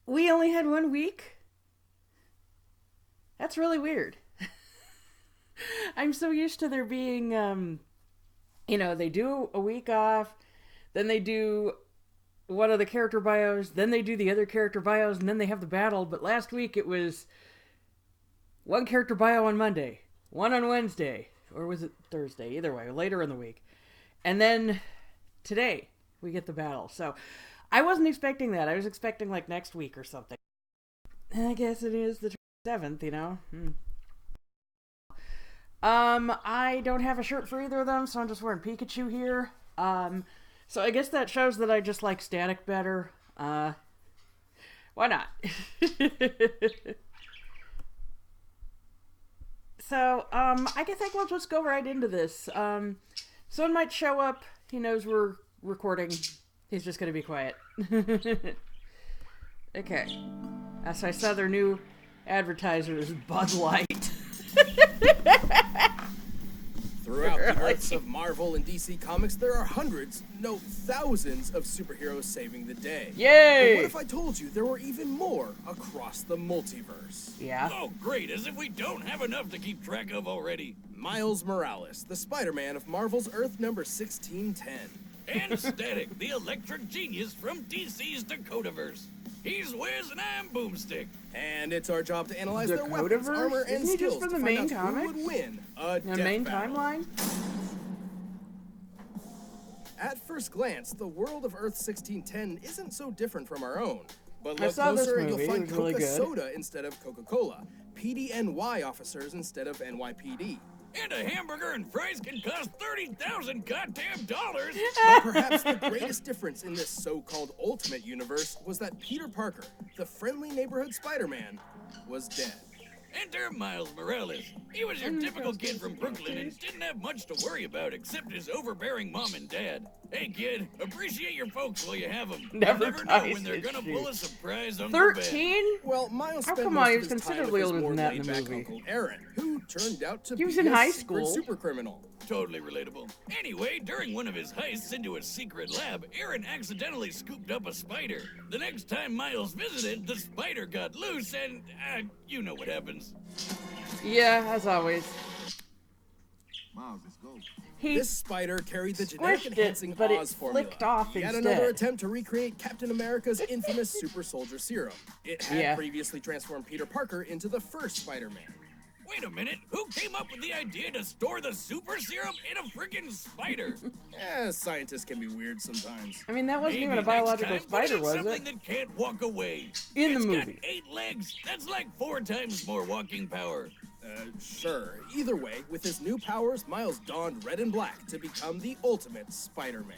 We only had 1 week? That's really weird. I'm so used to there being, they do a week off, then they do one of the character bios, then they do the other character bios, and then they have the battle. But last week it was one character bio on Monday, one on Wednesday, or was it Thursday? Either way, later in the week. And then today we get the battle. So I wasn't expecting that. I was expecting like next week or something. And I guess it is the 7th, I don't have a shirt for either of them, so I'm just wearing Pikachu here. So I guess that shows that I just like Static better. Why not? So, I think we'll just go right into this. Someone might show up. He knows we're recording. He's just gonna be quiet. Okay. As I saw, their new advertiser is Bud Light. Throughout the earths of Marvel and DC Comics, there are hundreds, no thousands of superheroes saving the day. Yay! But what if I told you there were even more across the multiverse? Yeah. Oh, great, as if we don't have enough to keep track of already. Miles Morales, the Spider-Man of Marvel's Earth number 1610. And Static, the electric genius from DC's Dakotaverse. He's Wiz and I'm Boomstick. And it's our job to analyze their weapons, Dakotaverse? armor, and Isn't he just skills from to the find main out who comics? would win a The death main battle. timeline? At first glance, the world of Earth 1610 isn't so different from our own. But I look saw this closer and movie. you'll It find was really Coca good. Soda instead of Coca-Cola, PDNY officers instead of NYPD. And a hamburger and fries can cost 30,000 goddamn dollars. But perhaps the greatest difference in this so-called Ultimate Universe was that Peter Parker, the friendly neighborhood Spider-Man, was dead. Enter Miles Morales. He was your typical kid from Brooklyn and didn't have much to worry about except his overbearing mom and dad. Hey kid, appreciate your folks while you have them. Never You never know ties when they're his gonna shoe. pull a surprise on the bed. 13? Well, Miles How spent come most he of was his time considerably with his older more than that in the laid-back movie? Uncle Aaron, who turned out to He was be in a high secret school. super criminal. Totally relatable. Anyway, during one of his heists into a secret lab, Aaron accidentally scooped up a spider. The next time Miles visited, the spider got loose and, you know what happens. Yeah, as always. Miles, let's go. He This spider carried the genetic squished it, enhancing but it Oz formula. flicked off Yet instead. another attempt to recreate Captain America's infamous super soldier serum. It had Yeah. previously transformed Peter Parker into the first Spider-Man. Wait a minute, who came up with the idea to store the super serum in a freaking spider? Scientists can be weird sometimes. I mean, that wasn't even a Maybe biological next time, put spider, in was something it? that can't walk away. In the It's movie. got 8 legs. That's like 4 times more walking power. Sure. Either way, with his new powers, Miles donned red and black to become the ultimate Spider-Man.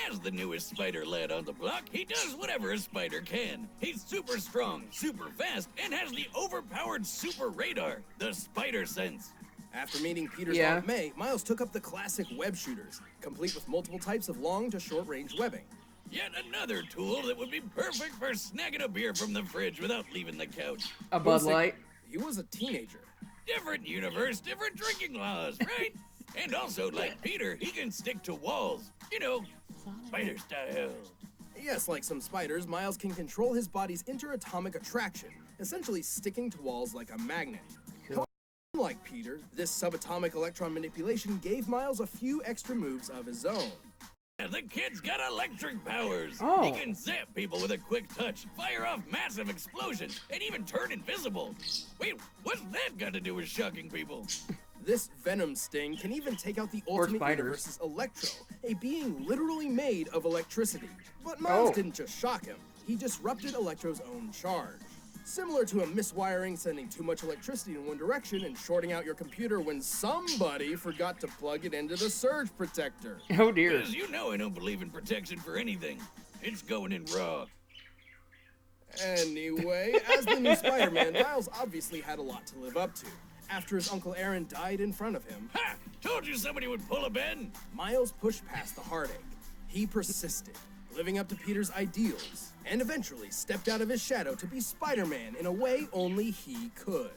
As the newest spider lad on the block, he does whatever a spider can. He's super strong, super fast, and has the overpowered super radar, the spider sense. After meeting Peter's Yeah. Aunt May, Miles took up the classic web shooters, complete with multiple types of long to short range webbing. Yet another tool that would be perfect for snagging a beer from the fridge without leaving the couch. A Bud Boomstick, Light. He was a teenager. Different universe, different drinking laws, right? And also, like Peter, he can stick to walls. You know, spider style. Yes, like some spiders, Miles can control his body's interatomic attraction, essentially sticking to walls like a magnet. Unlike Peter, this subatomic electron manipulation gave Miles a few extra moves of his own. And the kid's got electric powers. Oh. He can zap people with a quick touch, fire off massive explosions, and even turn invisible. Wait, what's that got to do with shocking people? This venom sting can even take out the Ultimate spiders. Universe's Electro, a being literally made of electricity. But Miles Oh. didn't just shock him, he disrupted Electro's own charge. Similar to a miswiring sending too much electricity in one direction and shorting out your computer when somebody forgot to plug it into the surge protector. Oh dear. Because you know I don't believe in protection for anything. It's going in raw. Anyway, as the new Spider-Man, Miles obviously had a lot to live up to. After his Uncle Aaron died in front of him, Ha! Told you somebody would pull a Ben. Miles pushed past the heartache. He persisted, living up to Peter's ideals, and eventually stepped out of his shadow to be Spider-Man in a way only he could.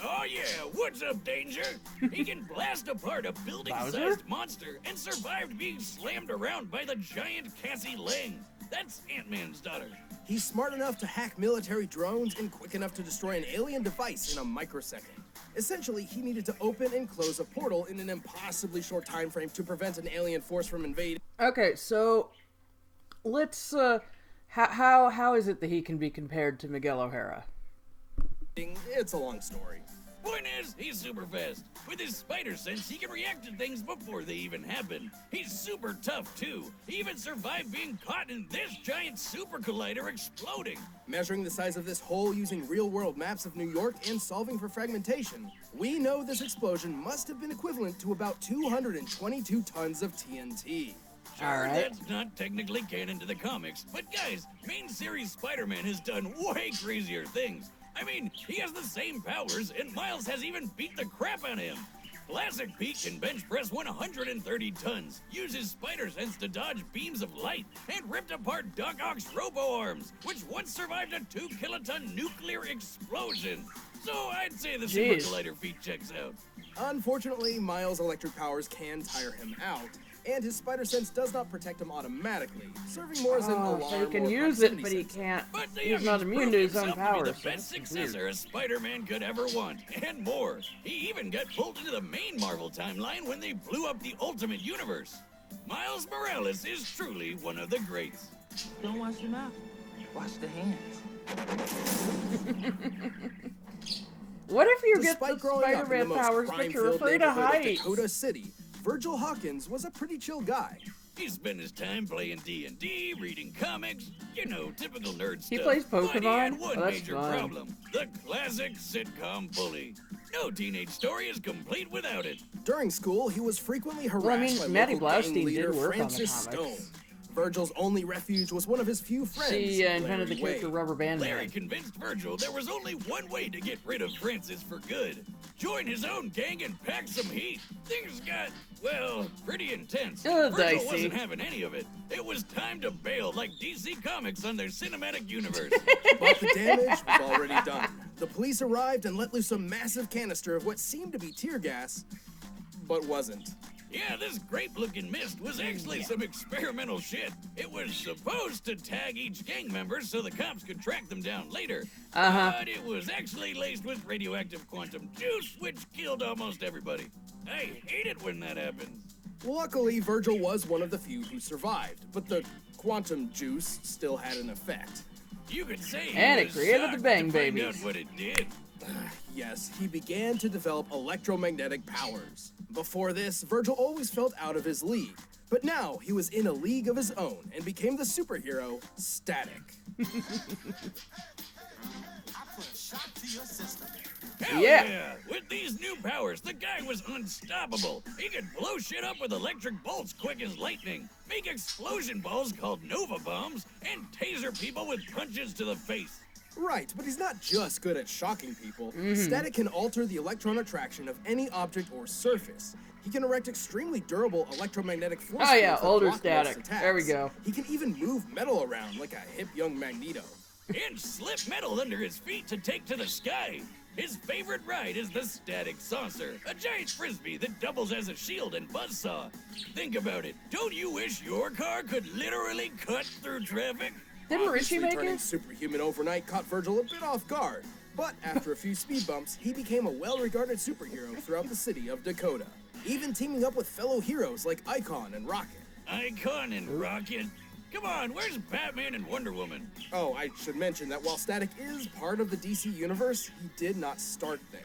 Oh yeah, what's up, Danger? He can blast apart a building-sized monster and survived being slammed around by the giant Cassie Lang. That's Ant-Man's daughter. He's smart enough to hack military drones and quick enough to destroy an alien device in a microsecond. Essentially, he needed to open and close a portal in an impossibly short time frame to prevent an alien force from invading. Okay, so let's how is it that he can be compared to Miguel O'Hara? It's a long story. Point is, he's super fast. With his spider sense, he can react to things before they even happen. He's super tough, too. He even survived being caught in this giant super collider exploding. Measuring the size of this hole using real-world maps of New York and solving for fragmentation, we know this explosion must have been equivalent to about 222 tons of TNT. Sure, All right. That's not technically canon to the comics, but guys, main series Spider-Man has done way crazier things. I mean, he has the same powers, and Miles has even beat the crap out of him. Classic Pete can bench press 130 tons, use his spider sense to dodge beams of light, and ripped apart Doc Ock's robo-arms, which once survived a 2-kiloton nuclear explosion. So I'd say the super collider feat checks out. Unfortunately, Miles' electric powers can tire him out, and his spider sense does not protect him automatically, serving more as an alarm So he can or use it, proximity but he sensor. can't. But the He's not youngins immune proved to his own himself to powers. be the so best that's weird. successor a Spider-Man could ever want, and more. He even got pulled into the main Marvel timeline when they blew up the Ultimate Universe. Miles Morales is truly one of the greats. Don't wash your mouth. Wash the hands. What if you get Despite the growing up in the Spider-Man most powers, but you're crime-filled afraid of neighborhood heights? Dakota City, Virgil Hawkins was a pretty chill guy. He spent his time playing D&D, reading comics, you know, typical nerd stuff. He plays But he Pokemon? had one Oh, that's major fun. problem. The classic sitcom bully. No teenage story is complete without it. During school, he was frequently harassed Well, I mean, by Matty local gang Blaustein did leader work on the Francis comics. Stone. Virgil's only refuge was one of his few friends, She invented Larry the character Wade. Rubber Band Larry Man. convinced Virgil there was only one way to get rid of Francis for good. Join his own gang and pack some heat. Things got, well, pretty intense. Virgil Dicey. wasn't having any of it. It was time to bail like DC Comics on their cinematic universe. But the damage was already done. The police arrived and let loose a massive canister of what seemed to be tear gas, but wasn't. Yeah, this grape-looking mist was actually some experimental shit. It was supposed to tag each gang member so the cops could track them down later. But it was actually laced with radioactive quantum juice, which killed almost everybody. I hate it when that happens. Luckily, Virgil was one of the few who survived, but the quantum juice still had an effect. You could say And he it was created the shocked Bang to find Babies. out what it did. Yes, he began to develop electromagnetic powers. Before this, Virgil always felt out of his league. But now, he was in a league of his own and became the superhero, Static. Hell Yeah. With these new powers, the guy was unstoppable. He could blow shit up with electric bolts quick as lightning, make explosion balls called Nova Bombs, and taser people with punches to the face. Right, but he's not just good at shocking people. Static can alter the electron attraction of any object or surface. He can erect extremely durable electromagnetic force Oh, yeah, fields that older block most Static. attacks. There we go. He can even move metal around like a hip young Magneto. And slip metal under his feet to take to the sky. His favorite ride is the Static Saucer, a giant frisbee that doubles as a shield and buzzsaw. Think about it. Don't you wish your car could literally cut through traffic? Didn't Richie Obviously, make turning it? superhuman overnight caught Virgil a bit off guard. But after a few speed bumps, he became a well-regarded superhero throughout the city of Dakota, even teaming up with fellow heroes like Icon and Rocket. Icon and Rocket? Come on, where's Batman and Wonder Woman? Oh, I should mention that while Static is part of the DC universe, he did not start there.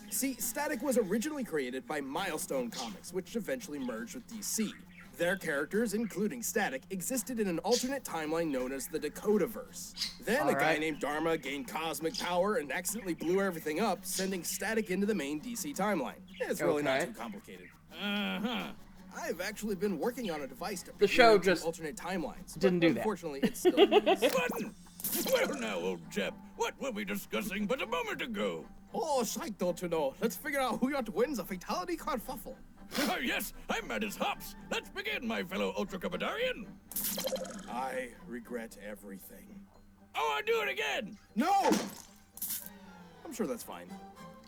See, Static was originally created by Milestone Comics, which eventually merged with DC. Their characters, including Static, existed in an alternate timeline known as the Dakotaverse. Then a guy Alright. named Dharma gained cosmic power and accidentally blew everything up, sending Static into the main DC timeline. It's really not Okay. too complicated. Uh-huh. I've actually been working on a device to The show peer into just alternate timelines. but didn't do that. Unfortunately, it's still Button! Well now, old chap, what were we discussing but a moment ago? Oh, sight, don't you know? Let's figure out who yet wins a fatality kerfuffle. Oh yes, I'm mad as hops. Let's begin, my fellow Ultra Cupidarian. I regret everything. Oh, I'll do it again. No! I'm sure that's fine.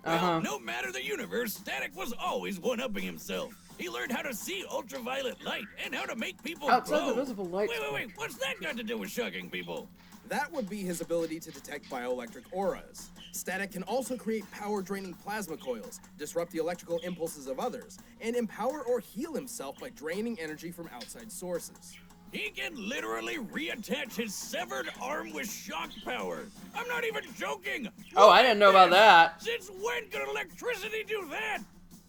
Well, no matter the universe, Static was always one-upping himself. He learned how to see ultraviolet light and how to make people Outside glow. the visible light. Wait. What's that got to do with shocking people? That would be his ability to detect bioelectric auras. Static can also create power-draining plasma coils, disrupt the electrical impulses of others, and empower or heal himself by draining energy from outside sources. He can literally reattach his severed arm with shock power. I'm not even joking. Oh, I didn't know about that. Since when could electricity do that?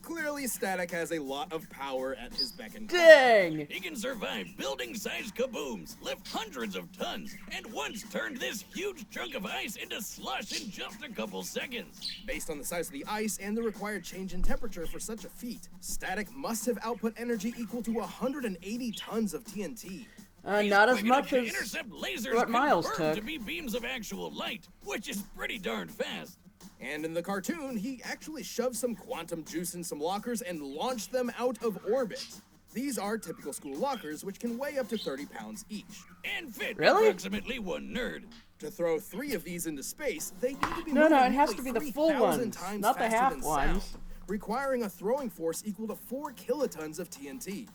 Clearly, Static has a lot of power at his beck and call. Dang! He can survive building-sized kabooms, lift hundreds of tons, and once turned this huge chunk of ice into slush in just a couple seconds. Based on the size of the ice and the required change in temperature for such a feat, Static must have output energy equal to 180 tons of TNT. Not as Quick much enough as to intercept lasers what Miles confirmed took. to be beams of actual light, which is pretty darn fast. And in the cartoon, he actually shoved some quantum juice in some lockers and launched them out of orbit. These are typical school lockers, which can weigh up to 30 pounds each. And fit Really? approximately one nerd. To throw 3 of these into space, they need to be No, moving it has nearly to be the full 3,000 ones, times not the faster half than ones. sound, requiring a throwing force equal to 4 kilotons of TNT.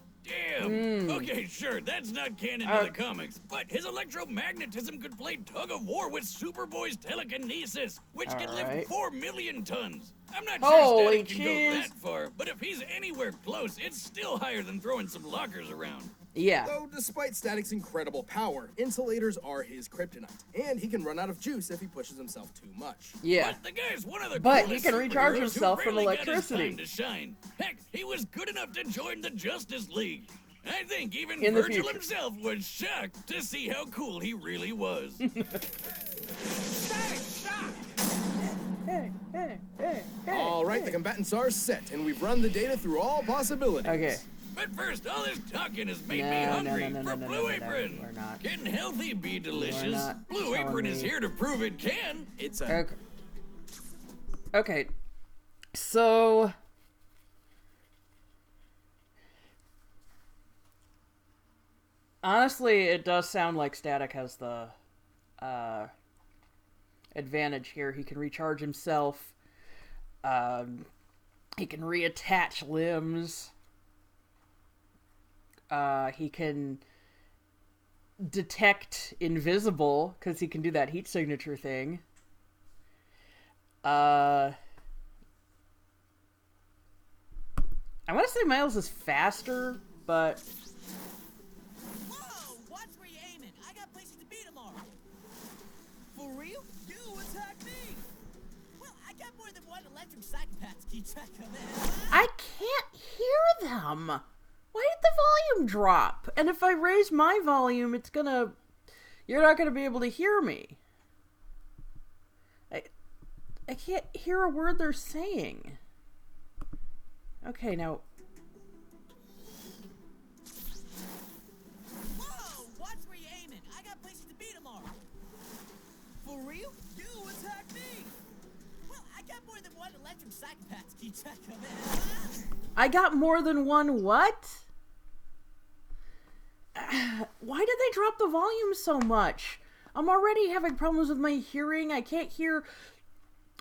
Damn. Okay, sure, that's not canon to the comics, but his electromagnetism could play tug of war with Superboy's telekinesis, which can Alright. lift 4 million tons. I'm not Holy sure Static can go cheese. that far, but if he's anywhere close, it's still higher than throwing some lockers around. Yeah. Though, despite Static's incredible power, insulators are his kryptonite, and he can run out of juice if he pushes himself too much. Yeah. But the guy's one of the But he coolest can recharge superheroes himself who from really got his electricity. time to shine. Heck, he was good enough to join the Justice League. I think even In the Virgil future. himself was shocked to see how cool he really was. Hey. All right, the combatants are set, and we've run the data through all possibilities. Okay. But first, all this talking has made No, me no, hungry no, no, for no, no, Blue no, no, Apron. we're not. Can healthy be delicious? not Blue telling Apron is me. here to prove it can. It's a... Okay. Okay. So honestly, it does sound like Static has the advantage here. He can recharge himself. He can reattach limbs. He can detect invisible because he can do that heat signature thing. I want to say Miles is faster, but Whoa! Watch where you're aiming. I got places to be tomorrow. For real? You attack me! Well, I got more than one electric psychopath to keep track of it. I can't hear them. Why did the volume drop? And if I raise my volume, you're not gonna be able to hear me. I can't hear a word they're saying. Okay, now. Whoa! Watch where you're aiming. I got places to be tomorrow. For real? You attack me! Well, I got more than one electric psychopath to keep track of it. I got more than one what? Why did they drop the volume so much? I'm already having problems with my hearing. I can't hear.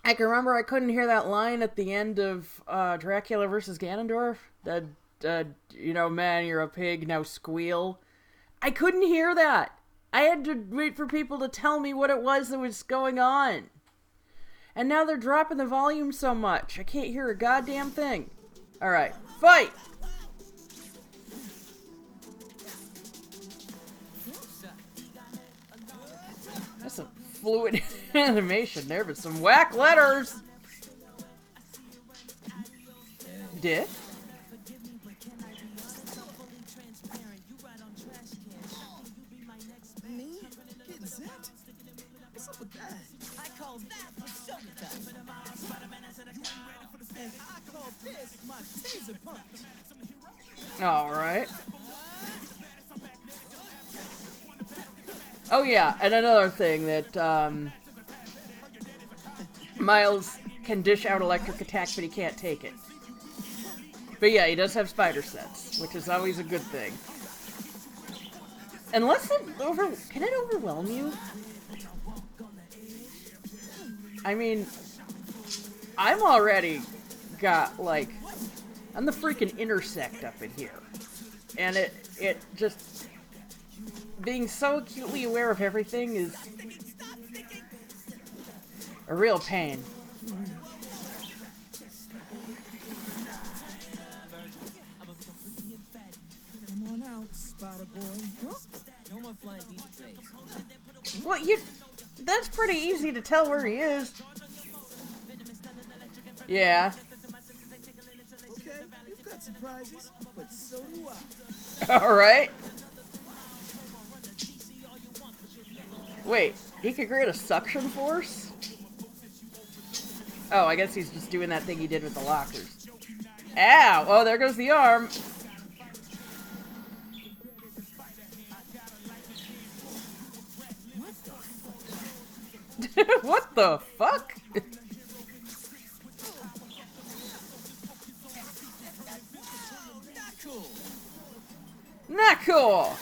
I can remember I couldn't hear that line at the end of Dracula versus Ganondorf. Man, you're a pig, now squeal. I couldn't hear that. I had to wait for people to tell me what it was that was going on. And now they're dropping the volume so much. I can't hear a goddamn thing. Alright, fight! That's some fluid animation there, but some whack letters! Did? Me? Getting zipped? What's up with that? I call that for showtime. And I call this my taser punch. Alright. Oh yeah, and another thing that, Miles can dish out electric attack, but he can't take it. But yeah, he does have spider sense, which is always a good thing. Unless can it overwhelm you? I mean, I'm already got, like, on the freaking intersect up in here. And it just, being so acutely aware of everything is a real pain. Come on out, Spider Boy. Huh? No more flying pizza trays. Well, that's pretty easy to tell where he is. Yeah. Okay, you've got surprises, but so do I. Alright. Wait, he could create a suction force? Oh, I guess he's just doing that thing he did with the lockers. Ow! Oh, there goes the arm. What the fuck? Not cool. Not cool.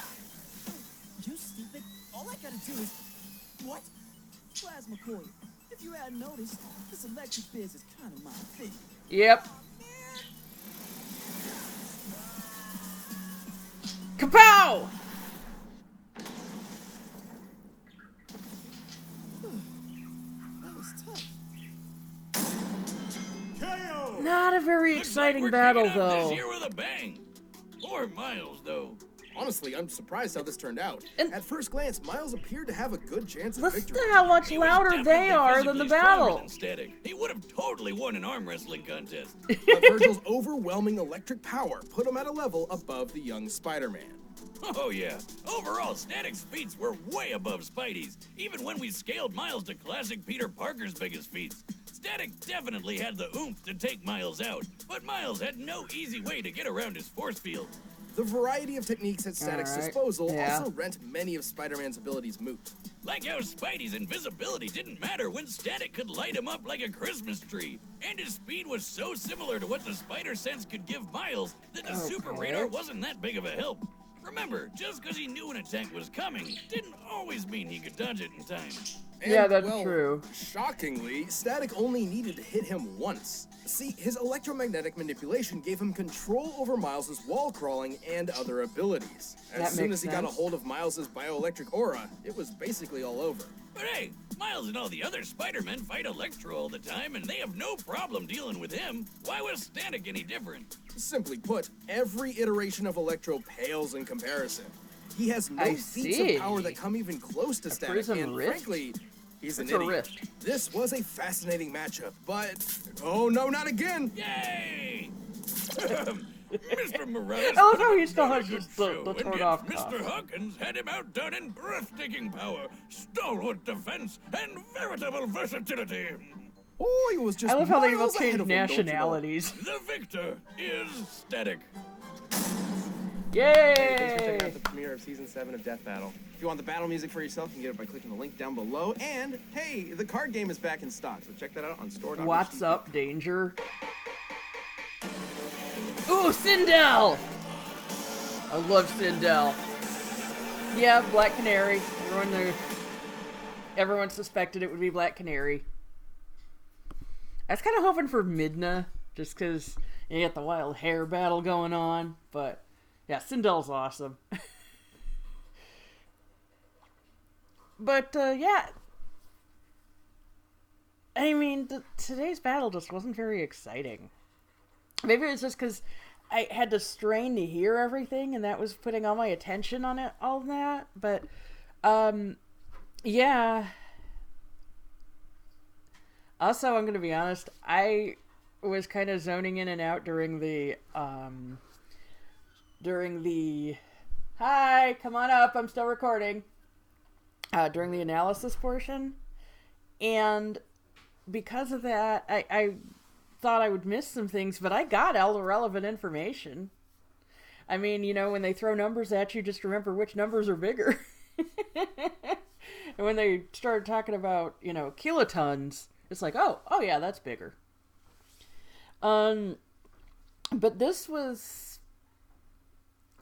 You stupid. All I gotta do is... What? Plasma coil. If you hadn't noticed, this electric biz is kind of my thing. Yep. Kapow! That was tough. Not a very Looks like exciting we're battle, kicking off though. This year with a bang. Poor Miles, though. Honestly, I'm surprised how this turned out. And- At first glance, Miles appeared to have a good chance of Listen victory. to how much He was louder they definitely are than the physically stronger battle. than Static. He would have totally won an arm wrestling contest. But Virgil's overwhelming electric power put him at a level above the young Spider-Man. Oh yeah. Overall, Static's feats were way above Spidey's, even when we scaled Miles to classic Peter Parker's biggest feats. Static definitely had the oomph to take Miles out, but Miles had no easy way to get around his force field. The variety of techniques at Static's Alright, disposal yeah. also rent many of Spider-Man's abilities moot. Like how Spidey's invisibility didn't matter when Static could light him up like a Christmas tree. And his speed was so similar to what the spider sense could give Miles that the super Okay. radar wasn't that big of a help. Remember, just because he knew an attack was coming didn't always mean he could dodge it in time. And, Yeah, that's well, true. Shockingly, Static only needed to hit him once. See, his electromagnetic manipulation gave him control over Miles's wall crawling and other abilities. As That soon makes as he got a sense. hold of Miles's bioelectric aura, it was basically all over. But hey, Miles and all the other Spider-Men fight Electro all the time, and they have no problem dealing with him. Why was Static any different? Simply put, every iteration of Electro pales in comparison. He has no I feats see. of power that come even close to Static, prism and rift? frankly, he's an It's a idiot. rift. This was a fascinating matchup, but oh no, not again! Yay! Mr. Morales. I love how he put still on a has good just the show, and torn yet off Mr. cuff. Hawkins had him outdone in breathtaking power, stalwart defense, and veritable versatility. Oh, he was just I love how they miles both ahead changed of him, don't you know? nationalities. The victor is Static. Thanks for Yay! checking out the premiere of Season 7 of Death Battle. If you want the battle music for yourself, you can get it by clicking the link down below. And, hey, the card game is back in stock, so check that out on store.com. What's up, Danger? Ooh, Sindel! I love Sindel. Yeah, Black Canary. Everyone suspected it would be Black Canary. I was kind of hoping for Midna, just because you got the wild hair battle going on. But, yeah, Sindel's awesome. But, yeah. I mean, today's battle just wasn't very exciting. Maybe it was just because I had to strain to hear everything, and that was putting all my attention on it, all that. But, yeah. Also, I'm going to be honest, I was kind of zoning in and out during the, hi, come on up, I'm still recording, during the analysis portion. And because of that, I thought I would miss some things, but I got all the relevant information. I mean, you know, when they throw numbers at you, just remember which numbers are bigger. And when they started talking about, you know, kilotons, it's like, oh yeah, that's bigger. But this was,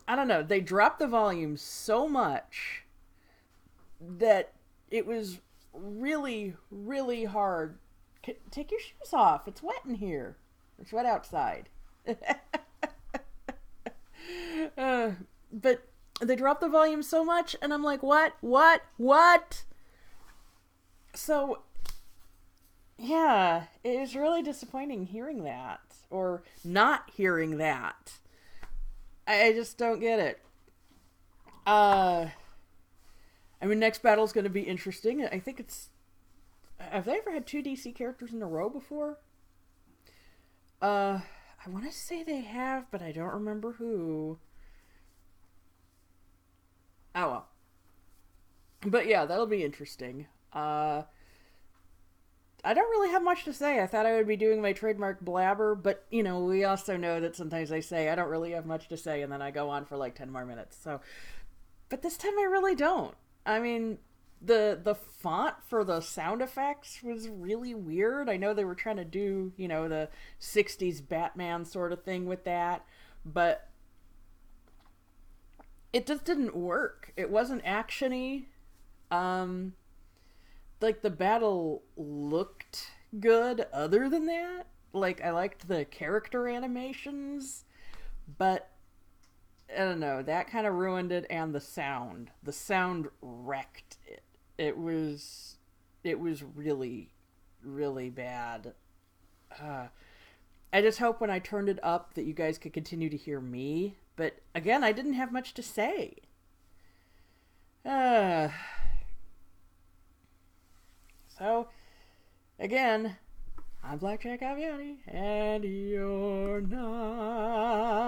I don't know, they dropped the volume so much that it was really, really hard. Take your shoes off. It's wet in here. It's wet outside. But they dropped the volume so much, and I'm like, what? So, yeah, it was really disappointing hearing that, or not hearing that. I just don't get it. I mean, next battle's going to be interesting. I think it's... Have they ever had 2 DC characters in a row before? I want to say they have, but I don't remember who. Oh well. But yeah, that'll be interesting. I don't really have much to say. I thought I would be doing my trademark blabber, but, you know, we also know that sometimes I say I don't really have much to say, and then I go on for like 10 more minutes. So, but this time I really don't. I mean, the font for the sound effects was really weird. I know they were trying to do, you know, the 60s Batman sort of thing with that, but it just didn't work. It wasn't action-y. Like, the battle looked good other than that. Like, I liked the character animations, but I don't know, that kind of ruined it, and the sound. The sound wrecked it. It was really, really bad. I just hope when I turned it up that you guys could continue to hear me. But again, I didn't have much to say. So, again, I'm Blackjack, and you're not.